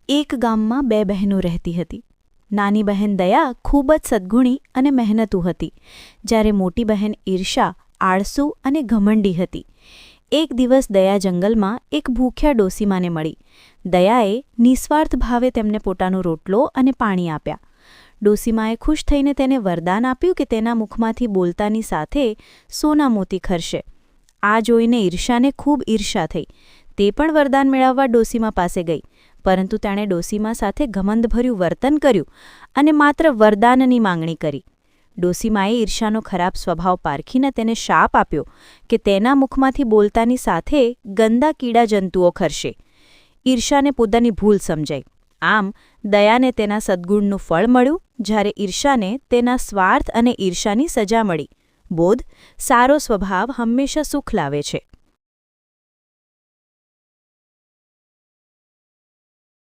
એક ગામમાં બે બહેનો રહેતી હતી. નાની બહેન દયા ખૂબ જ સદ્ગુણી અને મહેનતુ હતી, જ્યારે મોટી બહેન ઈર્ષા આળસુ અને ઘમંડી હતી. એક દિવસ દયા જંગલમાં એક ભૂખ્યા ડોસીમાને મળી. દયાએ નિસ્વાર્થ ભાવે તેમને પોતાનો રોટલો અને પાણી આપ્યા. ડોસીમાએ ખુશ થઈને તેને વરદાન આપ્યું કે તેના મુખમાંથી બોલતાની સાથે સોના મોતી ખરશે. આ જોઈને ઈર્ષાને ખૂબ ઈર્ષા થઈ. તે પણ વરદાન મેળવવા ડોસીમા પાસે ગઈ, પરંતુ તેણે ડોસીમા સાથે ઘમંડભર્યું વર્તન કર્યું અને માત્ર વરદાનની માંગણી કરી. ડોસીમાએ ઈર્ષાનો ખરાબ સ્વભાવ પારખીને તેને શાપ આપ્યો કે તેના મુખમાંથી બોલતાની સાથે ગંદા કીડાજંતુઓ ખરશે. ઈર્ષાને પોતાની ભૂલ સમજાઈ. આમ દયાને તેના સદ્ગુણનું ફળ મળ્યું, જ્યારે ઈર્ષાને તેના સ્વાર્થ અને ઈર્ષાની સજા મળી. બોધ: સારો સ્વભાવ હંમેશા સુખ લાવે છે.